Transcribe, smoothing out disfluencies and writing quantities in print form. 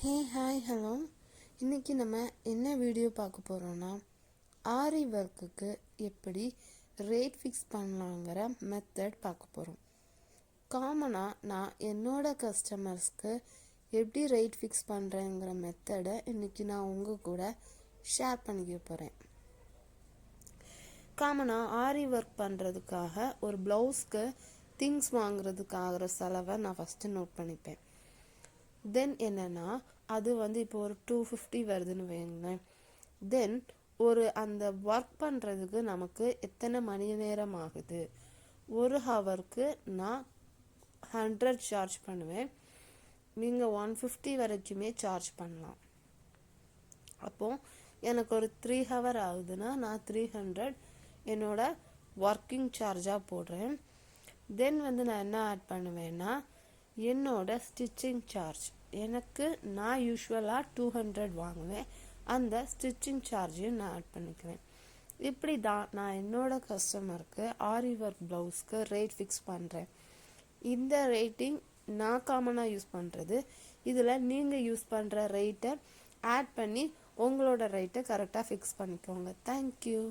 Hi hello. இன்றைக்கி நம்ம என்ன வீடியோ பார்க்க போகிறோன்னா, ஆரி ஒர்க்குக்கு எப்படி ரேட் ஃபிக்ஸ் பண்ணலாங்கிற மெத்தட் பார்க்க போகிறோம். காமனாக நான் என்னோடய கஸ்டமர்ஸ்க்கு எப்படி ரேட் ஃபிக்ஸ் பண்ணுறேங்கிற மெத்தடை இன்றைக்கி நான் உங்கள் கூட ஷேர் பண்ணிக்க போகிறேன். காமனாக ஆரி ஒர்க் பண்ணுறதுக்காக ஒரு ப்ளவுஸ்க்கு திங்ஸ் வாங்குறதுக்காகிற செலவை நான் ஃபஸ்ட்டு நோட் பண்ணிப்பேன். தென் என்னென்னா, அது இப்போ ஒரு 250 வருதுன்னு வைங்களேன். தென் அந்த ஒர்க் பண்ணுறதுக்கு நமக்கு எத்தனை மணி நேரம் ஆகுது, ஒரு ஹவருக்கு நான் 100 சார்ஜ் பண்ணுவேன். நீங்கள் 150 வரைக்குமே சார்ஜ் பண்ணலாம். அப்போது எனக்கு ஒரு 3 ஹவர் ஆகுதுன்னா நான் 300 என்னோட ஒர்க்கிங் சார்ஜாக போடுறேன். தென் நான் என்ன ஆட் பண்ணுவேன்னா, என்னோட ஸ்டிச்சிங் சார்ஜ் எனக்கு நான் யூஸ்வலாக 200 வாங்குவேன். அந்த ஸ்டிச்சிங் சார்ஜையும் நான் ஆட் பண்ணிக்குவேன். இப்படி தான் நான் என்னோட கஸ்டமருக்கு ஆரி ஒர்க் ப்ளவுஸ்க்கு ரேட் ஃபிக்ஸ் பண்ணுறேன். இந்த ரேட்டிங் நான் காமனாக யூஸ் பண்ணுறது. இதில் நீங்கள் யூஸ் பண்ணுற ரேட்டை ஆட் பண்ணி உங்களோட ரேட்டை கரெக்டாக ஃபிக்ஸ் பண்ணிக்கோங்க. தேங்க்யூ.